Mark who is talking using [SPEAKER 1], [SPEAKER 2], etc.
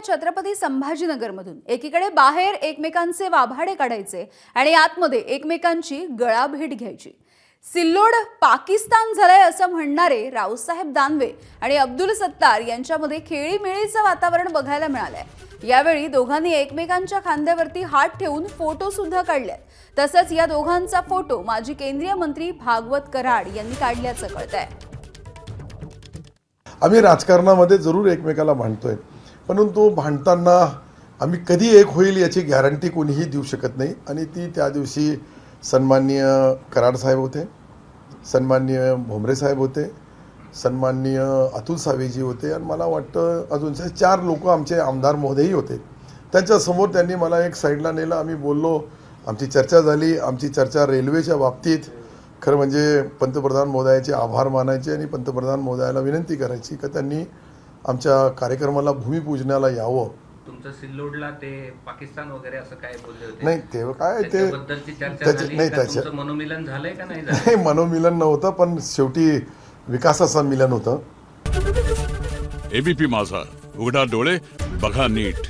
[SPEAKER 1] छत्रपती संभाजीनगरमधून एकीकडे बाहेर एकमेकांचे वाभाडे काढायचे आणि आतमध्ये एकमेकांची गळाभेट घ्यायची। सिल्लोड पाकिस्तान झालंय असं म्हणणारे रावसाहेब दानवे आणि अब्दुल सत्तार यांच्यामध्ये खेळीमेळीचं वातावरण बघायला मिळालंय। यावेळी दोघांनी एकमेकांच्या खांद्यावरती हात ठेवून फोटो सुद्धा काढले। तसंच या दोघांचा फोटो माजी केंद्रीय मंत्री भागवत कराड यांनी काढल्याचं कळतंय।
[SPEAKER 2] आम्ही राजकारणामध्ये जरूर एकमेकाला भांडतोय, परंतु भांडताना आम्ही कधी एक होईल याची गॅरंटी कोणीही देऊ शकत नाही। आणि ती त्या दिवशी सन्माननीय कराड साहेब होते, सन्माननीय भोमरे साहेब होते, सन्माननीय अतुल सावेजी होते आणि मला वाटतं अजून 4 लोक आमचे आमदार महोदयही होते। त्यांच्यासमोर त्यांनी मला एक साईडला नेलं, आम्ही बोललो, आमची चर्चा झाली। आमची चर्चा रेल्वेच्या बाबतीत खरं म्हणजे पंतप्रधान महोदयाचे आभार मानायचे आणि पंतप्रधान महोदयाला विनंती करायची की त्यांनी आमच्या कार्यक्रमाला भूमिपूजनाला यावं।
[SPEAKER 3] तुमचं सिल्लोडला ते पाकिस्तान वगैरे असं काय बोलले होते?
[SPEAKER 2] नाही, ते काय ते
[SPEAKER 3] बद्दलची चर्चा झाली का? तुमचं मनोमिलन झालंय का नाही झालं?
[SPEAKER 2] नाही, मनोमिलन नव्हतं, पण शेवटी विकासाचं मिलन होतं।
[SPEAKER 4] एबीपी माझा, उघडा डोळे बघा नीट।